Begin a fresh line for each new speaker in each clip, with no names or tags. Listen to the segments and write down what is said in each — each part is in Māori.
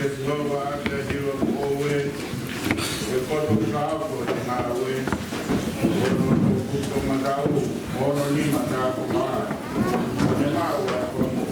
Lova, Shahiro, Owen, the Koto the Marawi, Madau, Mono Lima, Kumar, the Marawa from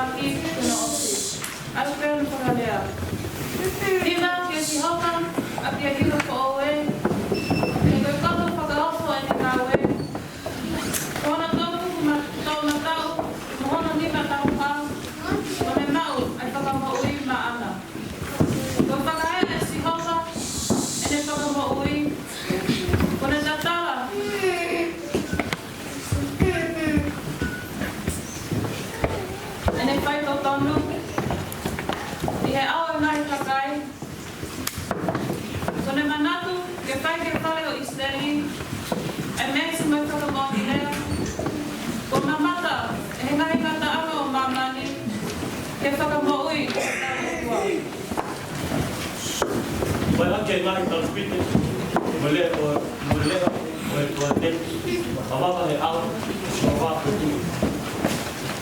whaki tuna osi. Aspea no whakalea. Tina kia si hoka, a kia hilo ko oe. E koe kato whakaofo e te kawe. Kona toku ma tau na tau, mohona nima tau pau. Kone mau ai whakamaui ma ana. Koe whakahea e si hoka, e ne whakamaui. Kone tatala. E ne whai tau tonu. I he au e ngai whakai. Kone manatu, ke whai ke whare o Isteri. E mesi mai whakamoni lea. Ko ngā mata, e he ngai ngata anga o mamani. Ke whakamaui o tāu kua.
Vai lá que é mais para os pitches, mulher ou tem, a vava é alta, a vava é tudo.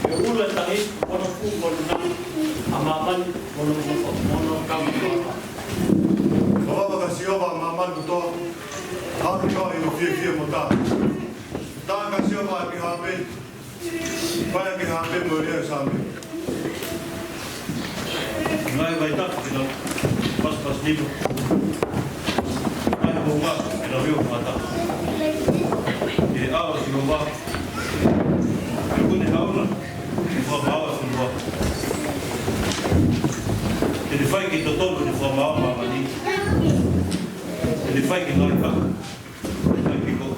Eu ulo está aí, quando fui quando a mamãe quando camo.
A vava que se ouve a mamãe do to, a que vai no fio montar. Tá que se ouve a que habe, vai que habe mulher sabe.
Vai dar que não. Pas nipo. Ai bomba, ela viu mata. E aos que bomba. Eu quando aula, vou aula com bomba. Ele faz que todo de forma aula ali. Ele faz que não está. Ele faz que go.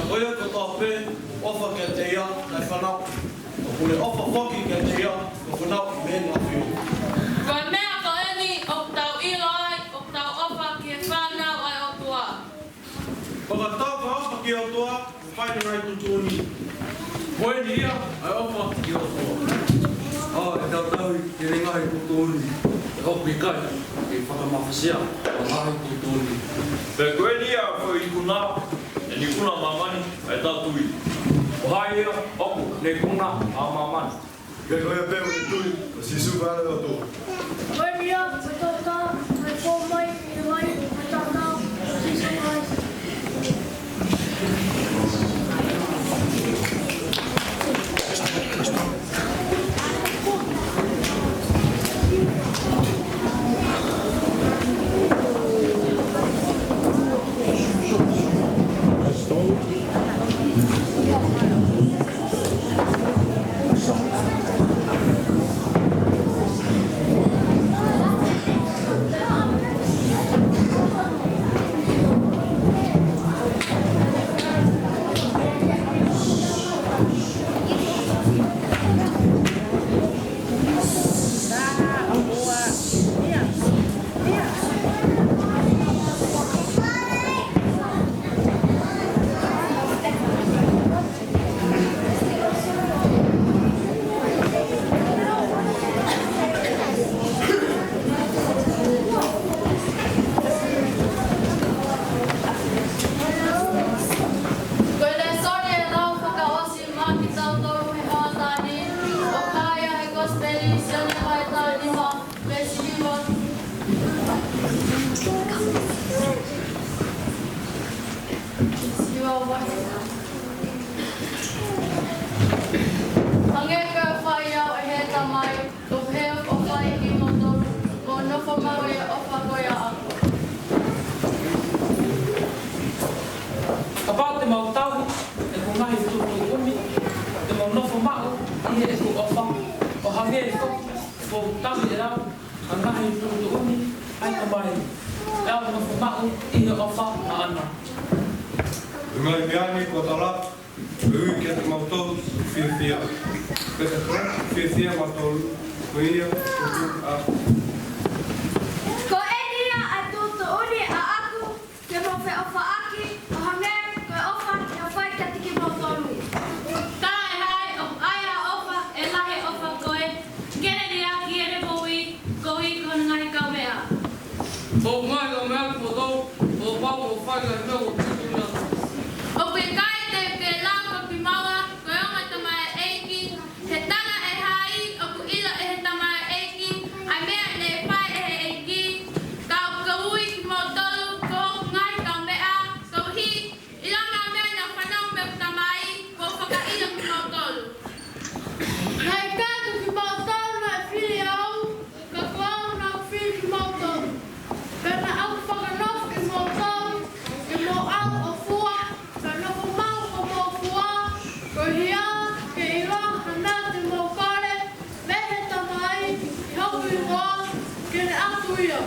Oia ko tō pē, ofa ke te ia, nei whanau. Kule ofa whoki ke te ia, ko whanau me ngā whiu.
Koe mea ko eni o tau ilo ai, o tau ofa ki e whanau ai o tua.
Ko ka tau ka ofa ki o toa, ko whaine rai tutuni.
Koe ni ia, ai ofa ki o toa. E tau taui, ke ringahi tutuni. E hopi kai, ke whakamawhasia, o ngahi tutuni.
Pe koe ni ia ko i kuna, e ni kuna mamani, e tatui. O hai ia, oku, ne kuna a mamani.
Kei koe pēo ni tui, o sisu kāre o tō.
Koe ni ia, koe tō tā, koe pō mai, e mai, koe tā tā, sisu mai.
Ngai miani ko tala, ui ke te mautou, whiawhia. Pese kre, whiawhia mautou, ko ia, ko a.
Ko enia a tūtu uni a aku, ke mawhi ofa aki, o hange, koe ofa, e whai ka tiki mautolu.
Tā e hai, o aia ofa, e lahe ofa koe, kere ni aki e re boi, ko i kona ngai kau mea.
Tō ngai o mea ko tō, tō pau o whai kai mea o tūtuni atu.
O koe kai te ke lau ko pi maua, koe onga tamai eiki, he tanga e hai, o ku ilo e he tamai eiki, ai mea ne whai e he eiki, kau kaui ki mautolu, ko ngai kau mea, ko hi, ilanga mea na whanau me tamai, ko whaka ilo ki mautolu.
Nai kātu ki mautolu na whiri au, ka kau na whiri ki mautolu. Pena au whakanof ki mautolu, ke mo au o fua, ka noko mau o mo fua, ko hia, ke iwa, hana te mo kare, mehe tamai, i hoku i hoa, ke ne atu ia.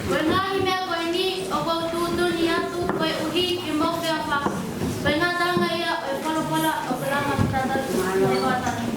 Koe ngahi mea koe ni, o kou tūtuni atu, koe uhi ki mawhi a whaku. Koe ngā tanga ia, o e whalapola, o kalama tatari, te wātani.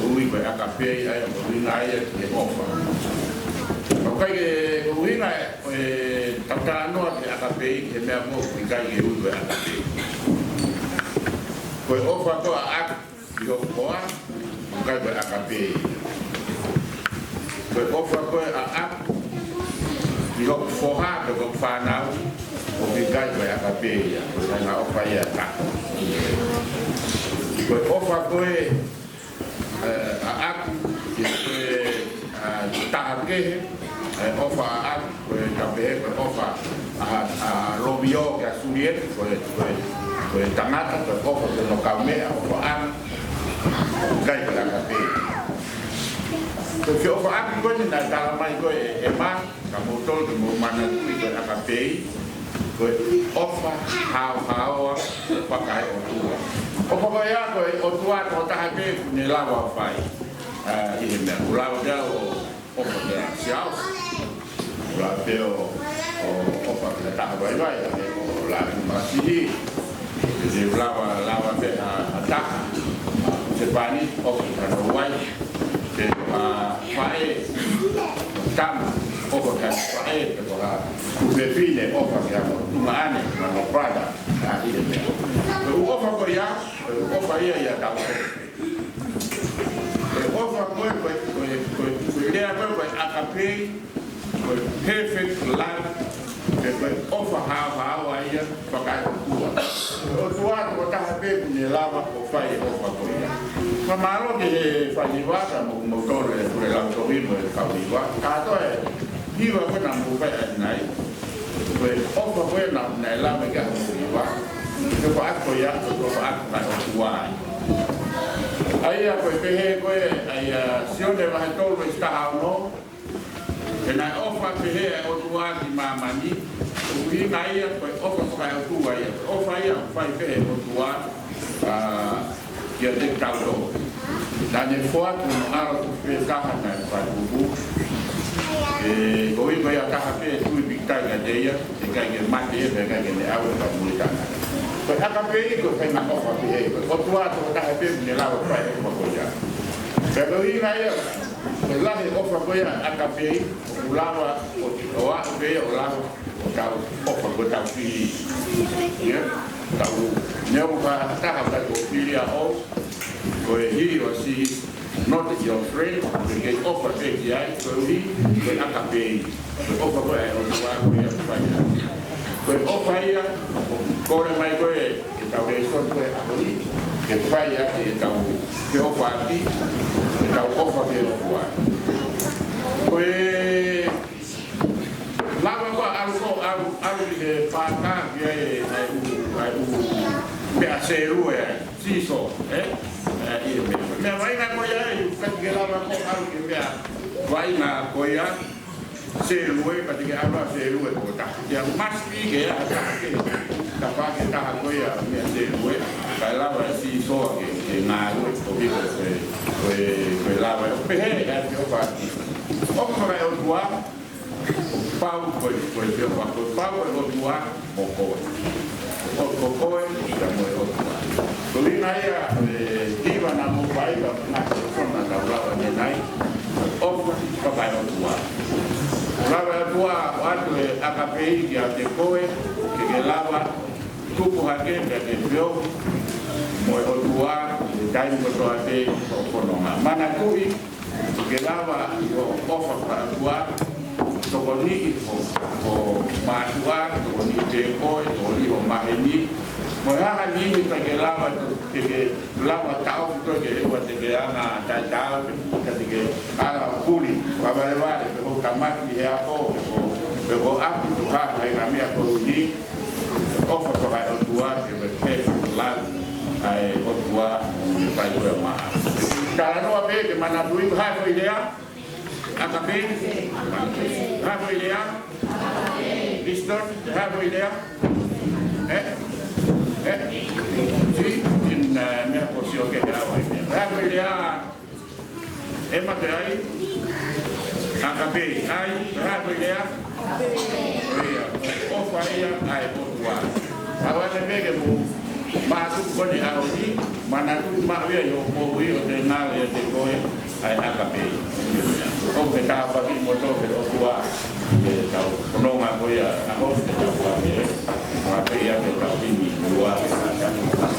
ui ko aka pe ai ko ina ai ke ofa o kai ke ina e tata no aka pe ke me mo ki kai ke ui aka pe ko ofa ko ak yo ko kai ko aka pe ko ofa ko ak yo foha ko fa na o ki kai ko aka pe ya ko na ofa ya ta ko ofa ko aku tahake ofa aku kabe ofa robio ke suliet ko tangata ko ofa no kame ofa an kai kala kabe ko ofa aku ko ni na tala mai ko ema ka motol ko mana ku ko kabe ko ofa how pakai otua o papa ya ko o tua to tahake ni lawa fai ini me ulawa dia o dia siao la peo o pa ta vai vai o la masih di lawa be atak sepani o kan wai ke fai tam o kan fai ko la bepine o pa ya maane no prada ini me o pa ko ya o pa ya ta ofa ko idea ko akape ko perfect life ko ofa how ya pakai o tua ko ta be ni lava ko fai ofa ko ya mamalo que faliwa ka motor por el autorismo de faliwa ka to e hiwa ko na mo fa nai ko ofa ko na lava ka faliwa ko ko ya ko ka tua aí a coi pehe coi aí a sione vai todo está no que na ofa pehe o tua di mamani o vi na aí a coi ofa vai o tua aí ofa aí vai pehe o tua que de caldo na de foto no aro que carro na vai bubu e coi vai a carro pe tu bitai ga deia e ga que mate e ga que ne água para multa ko akape ko kai na ofa pe ko tua to ta pe ni la ko ai ko ko ya pero ina ya la de ofa ko ya akape ulawa o wa pe o la o ta ofa ko ta fi ya ta u ne o pa ta ha ta ko fi ya o ko hi o si not your friend que ofa pe ya ko hi ko akape ko ofa ko ai o tua ko ya fa ya ko ofa ya kore mai koe ke tau e son koe akori ke whai ake e tau ke ofa ati e tau ofa ke ofa koe lawa koa aru ke whaka ki ai u mea seru e ai siso mea waina koe ai kati ke lawa koe aru ke mea waina koe ai seru e pati ke aru a seru e kota ke maspi ke a ke tapa que está apoia me seru vai lá vai se só que na água o que foi lá vai o pehe é que eu faço o que vai o tua pau foi eu faço pau o tua o coco da moe o tua colina aí diva na mo vai na zona da lá de nai o papai o tua lava tua ato akape que a decoe que lava tupu hakenda ke pio mo o tua dai mo to ate o kononga mana kui ke lava o ofa para tua to koni o matua to koni te ko to li o maheni mo ha ni ke lava ke lava tau to ke o te ke ana tau ke ala kuli wa vale ko kamati e apo ko api to ha na mia ko ni ofa para o tua que me fez lá ai o tua vai o ma cara no ape que mana dui ha foi idea akape ha foi idea listo ha foi idea sí in me posición que era hoy ha foi idea ema te ai akape ai ha foi idea ofa ia ai o tua agora me que Masuk ko ni Audi, mana tu makwe yo mo wi o te na le te ko ai akape. O te ka pa ki mo to ke o tua e ta no ma ko ya a ho te ka pa e ma pe ya te ka ni lua ka.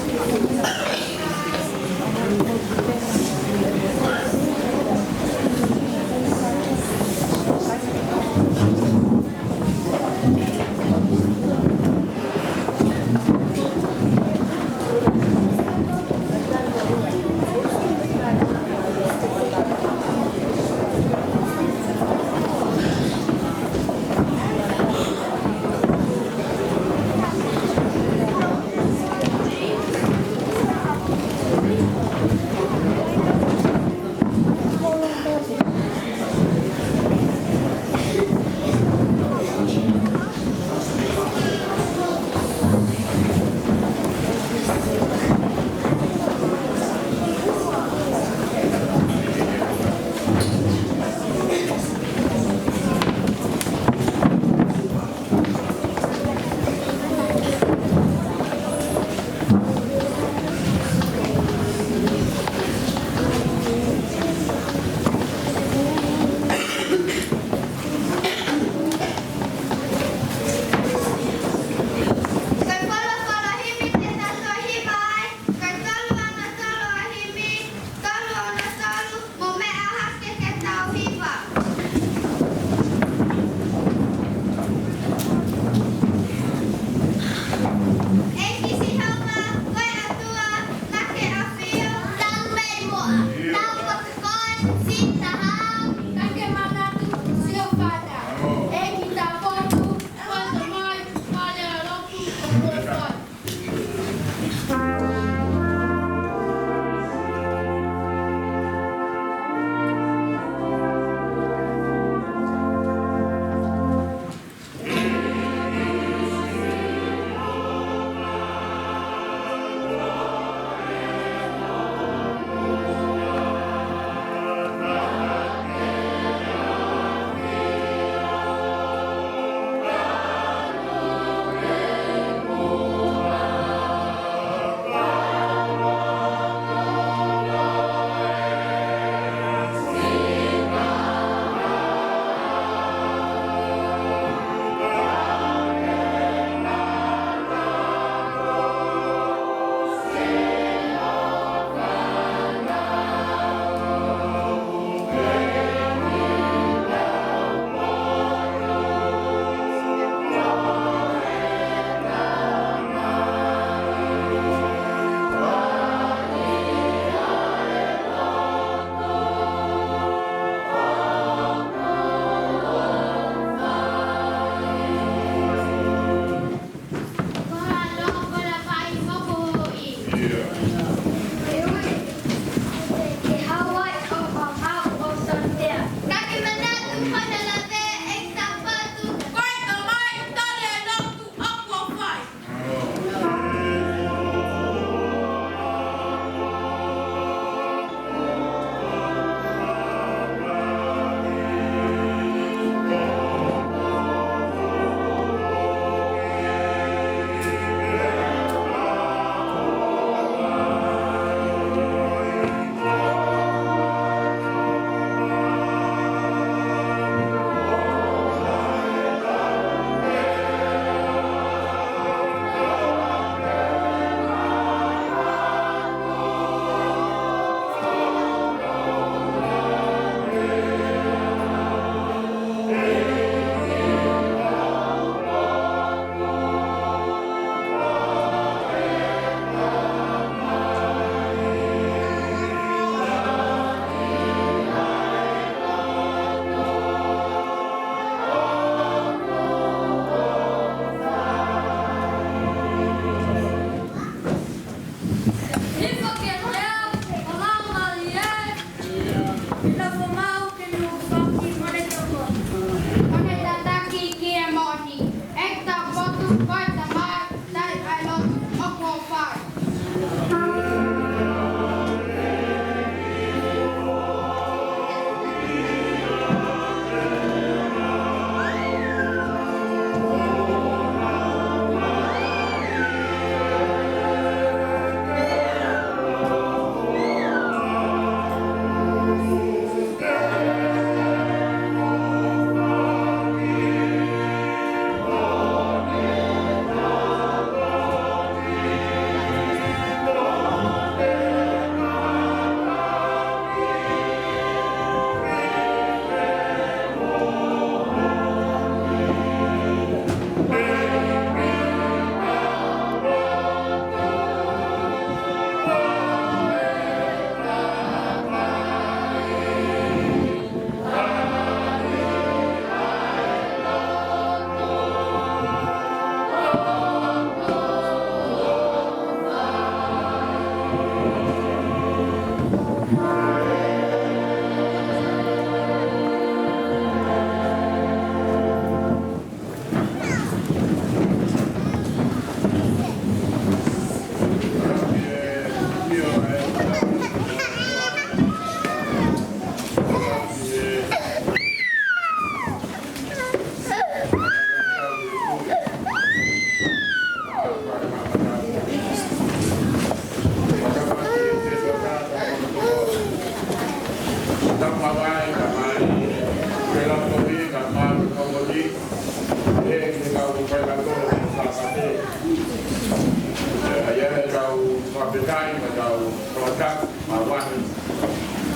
Protak, Mawan,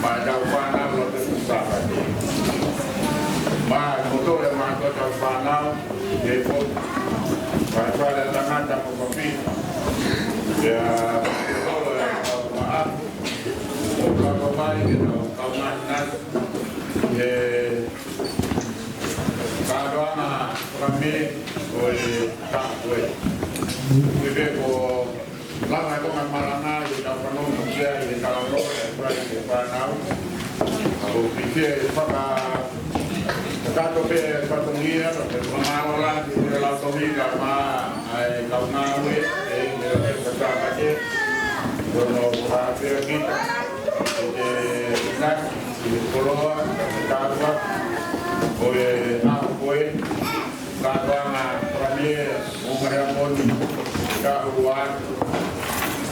Madau Panau, Lotus Usaha. Motor yang masuk ke Panau, Depot, pada tangan dan kopi. Ya, kalau maaf, kalau baik itu kawan nas, kalau anak kami boleh tak boleh. Kita ko lama itu mamalana di kampung Mulia di Kaloro berada di Panau. Aku pikir pada satu petungia, pemahaman di dalam tomiga ma kaum nawe bersama je, dono hasil kita nak di Pulau Kawa, boleh boleh Kawa kami mengajar Kawan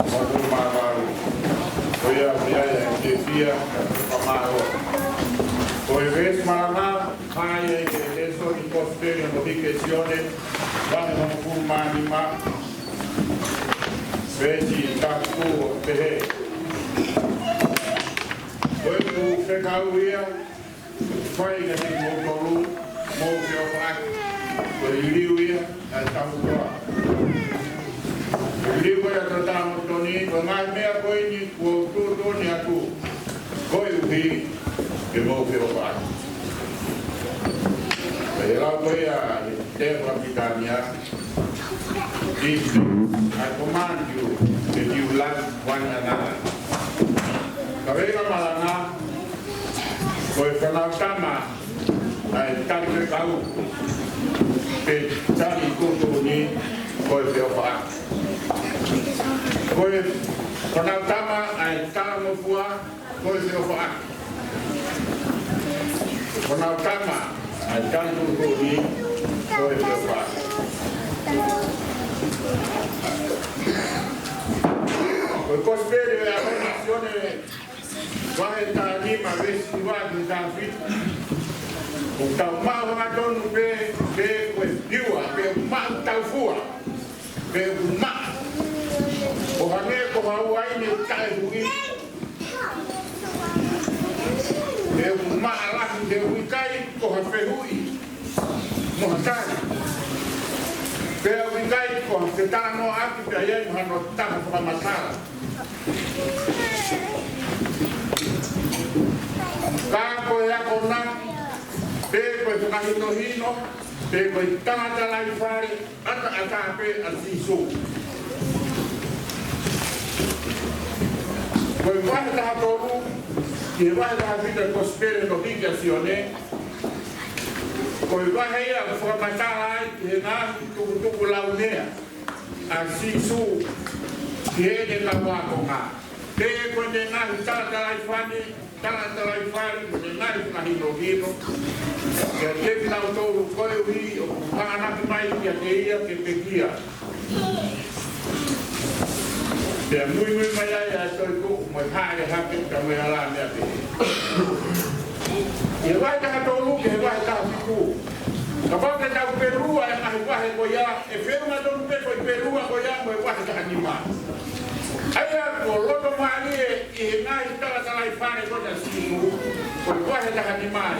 maupun baru, boleh yang dia pemahaman. Pues malamà hai adesso di posteri una modificazione vanno un manima vedi tanto te poi tu fai fai che molto lu molto fa poi liuia al campo liuia tratamo toni ma me poi ni tu ni tu poi vi che molto fa. Era poi a terra Britannia dice I command you that you love one another. Kavera malana poi penaltama ai tanto kau pe cari tutto ni poi fa. Poi penaltama ai tamo fuà poi fa. Penaltama akan turuni oleh Bapak. Kospere la commissione guarda lì ma vesti guardi da qui. Un taumao ma don pe questiua pe manta fua. Pe ma. O hane ko hawai ni tai hui. Pe ma la de wikai ko hafehui. Mohantani. Pe wikai ko tetano aki pe ai hano tama ko masala. Kako ya kona pe ko kahino hino pe ko tanga lai fari ata pe asiso. Ko va ta toru che va a vita cospere notificazione poi va a formatare che na tu launea así su tiene la guacoma te cuando na tata la ifani na hino que te la auto coi wi ana mai que pequia ya muy maya estoy con muy high happy kami alam ya y va a todo lo que va a estar fiku kapag ka Peru ay mahiwahe ko ya enferma don pe ko Peru ko ya mo wa ka anima aya ko loto mali e na itala tala ifane ko da siku ko wa ka anima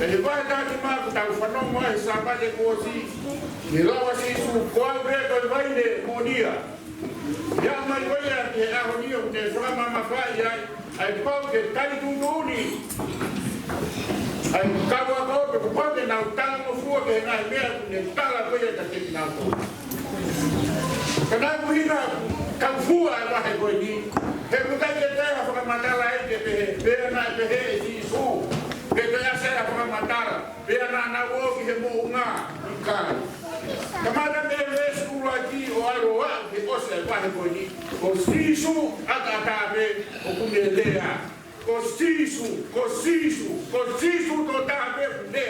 pero va a anima ko ta fano mo sa ba de ko si ni lo wa si su ko bre ko baile monia ya mai voya que a honio que se llama mafaya ai pau que tali tunduni ai cabo agora porque pode não estar no fogo que na meia nem está lá coisa daquele não kana muhina kamfua vai coini é porque que terra para matar lá que pera na pere si su que tem a serra para matar pera na wo que mounga kan kamada meves kulo aqui o aroa que você vai coini costiço atatabe o kumelea costiço total bebê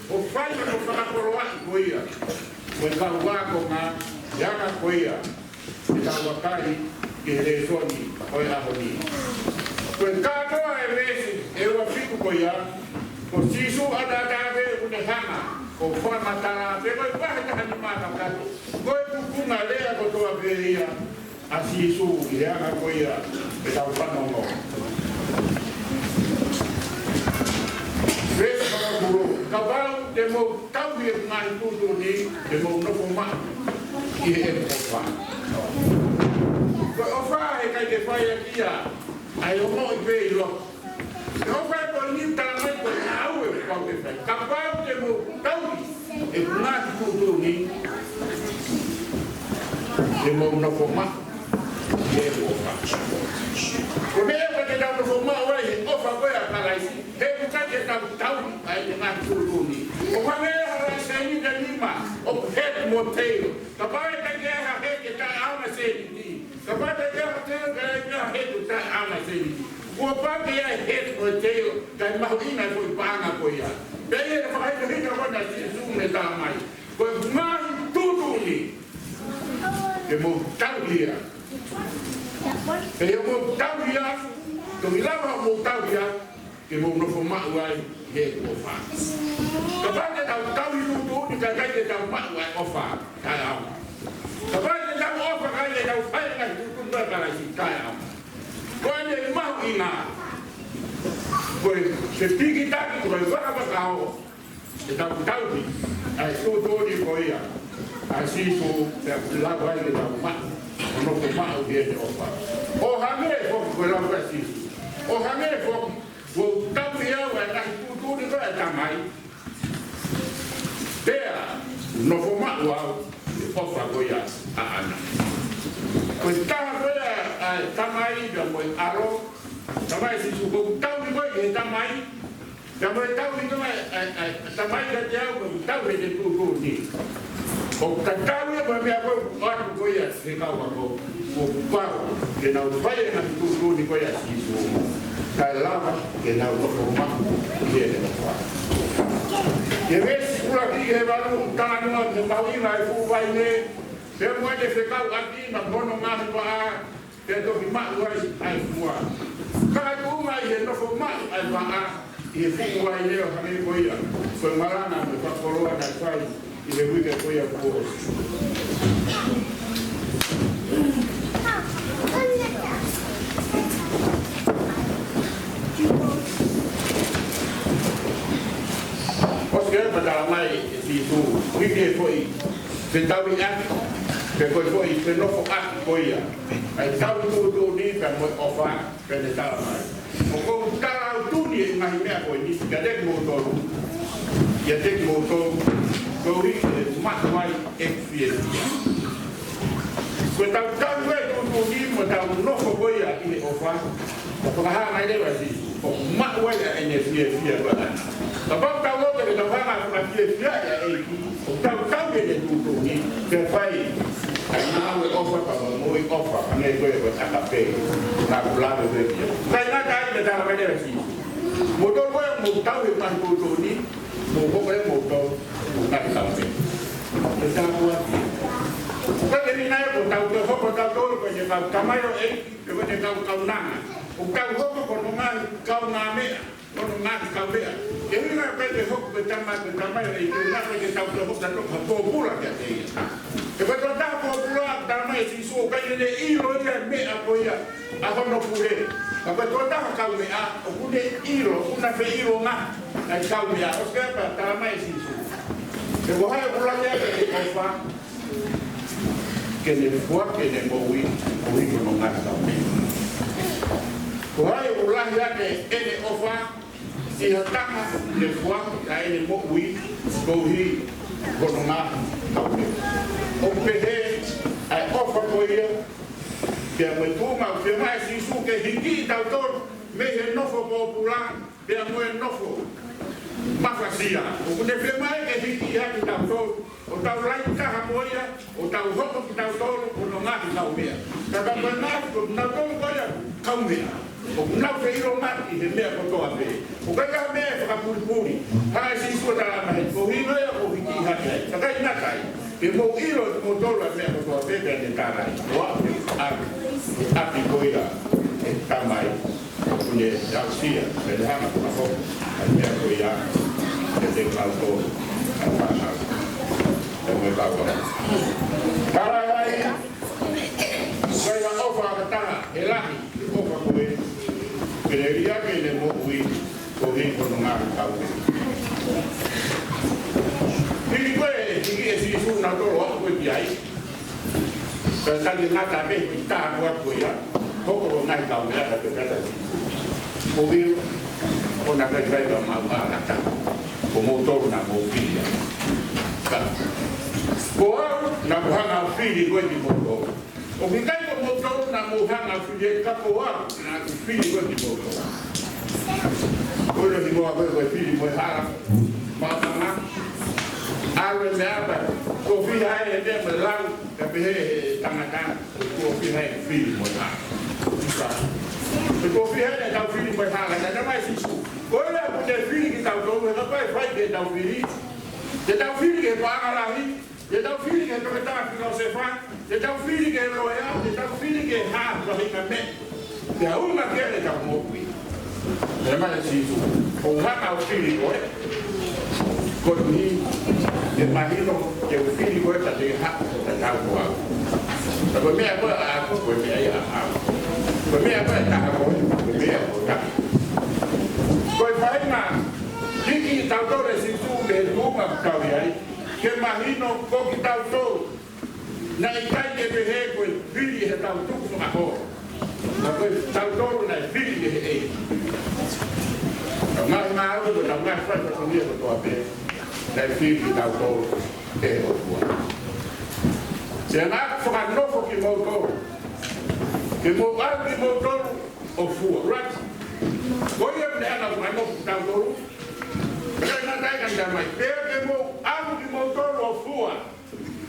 o pai não fala por lá coia o calva com a jana coia e calva cai que resone olha ali o caso é esse eu fico coia costiço atatabe o derrama o forma tá pelo vai tá animada cara coi com a leia com tua veria asi su ia na ko ia pe tau panongo ves ka guru ka ba te mo tau ia ngai tu ni te mo no ko ma i e ofa ko ofa e kai ke fai ia ai o mo i pe lo no fa ko ni ta mai ko au e ko ke fai ka ba te mo tau e ngai tu ni te mo no ko ma e ofa ko me e te tau no ko ma ora e ofa ko ia ka lai he ka te tau ai te ngai tu ni o ka me ha sai ni de lima o he mo te ka ba te ke ha he ke ta ama se ni ka ba te ke ha te ke ha he ta ama se ni o pa ke ia he mo te ka ma hu ina ko pa nga ko ia pe e fa ai te ka ba na si su me ta mai ko ma tu ni e mo tau ia e mo tau ia ko mi lava mo tau ia ke mo no fo ma uai he ko fa ka ba te tau i tu ni ka kai te tau ma uai o fa ka au ka ba te tau o fa kai te tau fai na tu ba ka la si ka au ko ne ma ina ko se tiki taki ko ba ka ka o te tau ni ai tu ni ko ia asi su te la vai le tau ma no ko ma o he o fa o ha me ko la va si o ha me ko o tau ia wa na tu ni ko ta mai tea no fo ma wa o fa ko ia a ana ko ta ko ia ta mai da mo aro ta mai si su ko tau ni ko e ta mai ta mai tau ni ko ta mai da ja ko tau ni tu ni o ka tau ia ba me ko ko ia se ka wa ko o pa que na vai na tu ni ko ia si su ka lava que na o ma que e ves pula ki e valu tana no de pauina e fu vai ne se mo de se ka aquí na bono ma pa te to ki ma vai ai fua ka tu mai e no fo ma ai va e fu vai ne o me ko ia so marana me fa coloa na sai e le vi que ko ia ko pada mai si tu wiki foi se tau ia pe ko foi se no fo a ko ia ai tau tu ni pe mo ofa pe de tau mai o ko tau tu ni mai me ko ni ka de mo to ya de mo to ko ri ma mai e fie ko tau tu ni mo tau no fo ko ia ni ofa ko ha mai de wa si o ma wa ya ene fie ba Abang tahu ke kita faham apa dia ya tahu ke tu ni ke fai ana we offer pa mo we offer ana ko e ba ka pe na blado de dia sai na kai de ta vai de si motor ko mo tahu e man tu ni mo ko ko motor na ka pe kita buat ko ni na ko tahu ko tahu ko ni ka kamayo e ko ni ka na o tahu ko no ma ka na me ono ngati kaubea ke ina pede hok pe tama e ke na ke tau ko hok tanto ko pula ke te e ko ta ko pula tama e si so ka ni ilo ya me apoia a hono pure ka ko ta ka me a o pune ilo una fe ilo na ai ka me a o ke pa tama e si so e ko ha pula ya ke ko fa ke ne fua ke ne mo wi ko no ngati ka me ko ha pula ya ke ene ofa si hataka le fua ka ene mo wi ko hi ko no ngati ka me o pehe ai ofa ko ia ke mo tu ma ke mai si su ke hiki ta tor me he nofo popular de mo e nofo mafasia o ne fe mai ke hiki ya ki ta tor o ta lai ka ha mo ia o ta ho ko ta tor o no ngati ka me ka ba na ko na tor ko ya ka me o na fe iro mati he me ko to ave o ka ka me ka puri ha si su ta mai ko hi no ya ko hiki ha ka ka ina kai e mo iro mo tolo me ko to ave de ta rai o a koira e tamai ne ausia de ha ko ko me ko ya de clauso a pasar e me va a para aí Neria ke le mo ui ko hi ko no ngā tau. Hiri koe hiki e sisu na toro ako koe ki ai. Ka tali ngata me ki tā kua koe ia. Hoko o ngai tau mea ka te kata si. Ko hi o na kai kai ka mau ākata. Ko mō toro na mō pia. Ko au na muhanga o whiri koe ki mō toro. O ki kai ko mō toro na muhanga o whiri e kako au na whiri koe ki mō toro. Koe ki mō a koe koe whiri koe hara. Mātanga. Awe me apa. Ko whiri hai e mea me lau ka pehe tangata. Ko whiri hai e whiri koe hara. Ko whiri hai e tau whiri koe hara. Na mai sisu. Koe lea ko te whiri ki tau toro. Ka pai whai ke tau whiri. Te tau whiri ke whaangarahi. Te tau whiri ke toke tāki no se wha. Te tau whiri ke roea. Te tau whiri ke haa kahi ka me. Te haunga kere tau mokui. Te mai sisu. O haka o whiri koe. Koe ni. Te mahino ke o whiri koe ta te haka ta tau koa. Ta koe mea koe a aku koe mea ia a aku. Koe mea koe taka koe. Koe mea koe taka. Koe whainga. Kiki tau tore sisu me luma kau iai. Ke mahino ko ki tau tō. Na i kai e pehe koe whiri he tau tuku no ako. Na koe tau tōru na i whiri he e. Tau ngahi maau ko tau ngahi whai ko nia ko toa pe. Na i whiri ki tau tōru e o tua. Se ngāk whakanofo ki mō tōru. Ke mō au ki mō tōru o fua. Right? Koe e mne ana whakanofo ki tau tōru. Kaya nga tayo kanda mai. Kaya ke mo, ako ki mo toro o fua.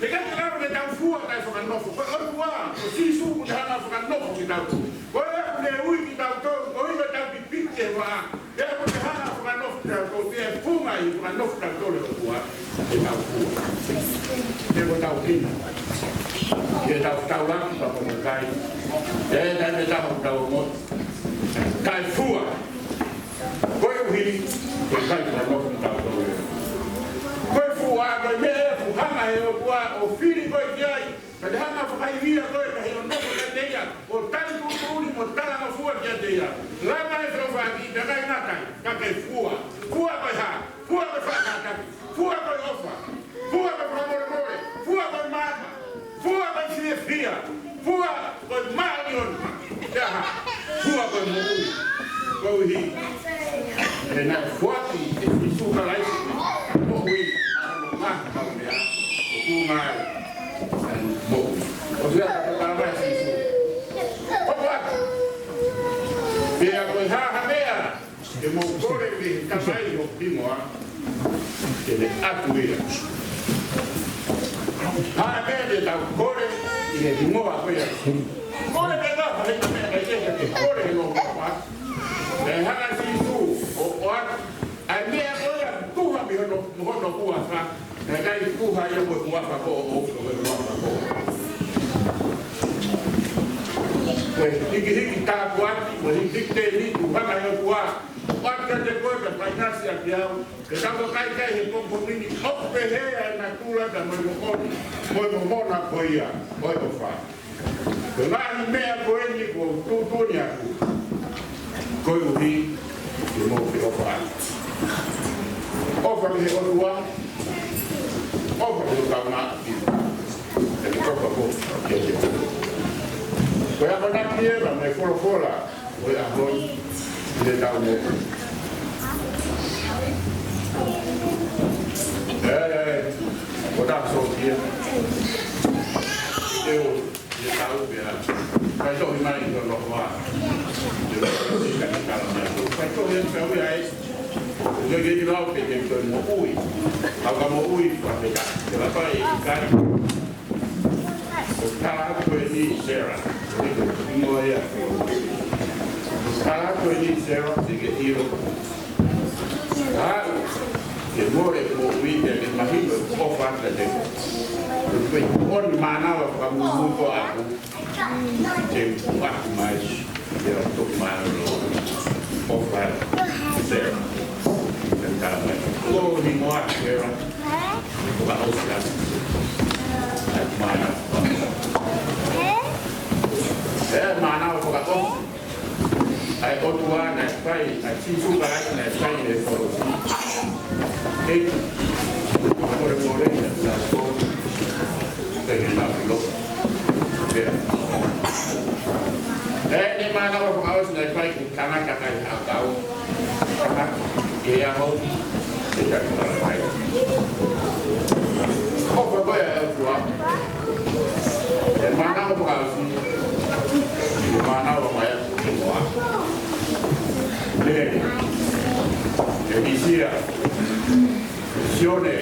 Kaya nga nga tau fua tayo whakanofo. Kaya o fua, o sisu ko tayo whakanofo ki tau toro. Kaya ako ne ui ki tau toro, kaya nga tau pipite waa. Kaya ako ne hana whakanofo ki tau toro. Kaya funga i whakanofo tau toro o fua. Kaya tau fua. Kaya ko tau kina. Kaya tau laki pa po kai. Kaya tayo tau mo. Kai fua. Kaya uhi. Koe kai ka nofu tau tau e. Koe fua, koe mea fu hanga e o kua o whiri koe ki ai. Ka te hanga whakai hia koe ka he o nofu ka te ia. O tali kuturi mo tala ma fua ki a te ia. Lama e whau whaki, te kai ngatai, ka ke fua. Fua koe ha, fua koe whakataki, fua koe ofa, fua koe whamoremore, fua koe mama, fua koe whiefia, fua koe maarion. Te aha, fua koe moui, koe hi. E nā whaki e whisuka laisi mo hui aro ngāka mau mea o kūngāi mo hui. O sea ka taramai sisu. O whaki. Pea koe haha mea e mo kore me kamai o pimoa e le atu ia. Haha mea te tau kore i he pimoa koe a. Kore me ngāka le kamea kai te kore e no kua. E hana sisu. Ai mea koe a tuha mi hono kua wha. E kai tuha ia koe kua wha ko o koe kua wha ko. Koe hiki tā kuati, koe hiki te liku hanga ia kua. Waka te koe ka painasi a ki au. Ke kako kai kai he komponini ope hea e na kula ka moi mokoni. Moi momona koe ia, koe o wha. Koe ngahi mea koe ni ko tūtuni aku. Koe uhi. Ke mo ke ofa. Ofa me he orua. Ofa me o kauna i. E me kofa ko ki o te. Koe apa naki e ba me kora koe a hoi i le tau mo. O ta so kia. E o i tau pia. Kai tohi mai i tono hoa. Kai tohi e whiau ai. Ngai geni lau pe te koe mo ui. Au ka mo ui pa te ka. Te lapa e i kai. O tala koe ni Sarah. Ingoa ea. O tala koe ni Sarah te ke iro. Hau. Ke more mo ui te ke mahino o whaka te ko. Koe ori manawa ka mumuko aku. Te aku mais. Te o toku mai o whaka Sarah. Ko ni moa Sarah. Ko ka osika. Aku mana. Mana o ka o. Ai o tua na pai a ti su ga na pai e ko e ko re na ko te na lo ni mana ko aus na pai ki kana ka ka ka ka e a ho e ka ka pai ko ko ya tua e mana ko aus ni mana ko ya tua le dicía sione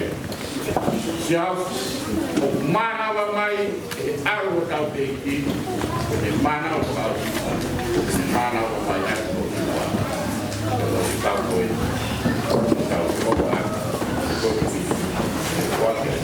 sia o mana wa mai algo ka te ki e mana o ka mana o mai a ko ka ko ka ko ka ko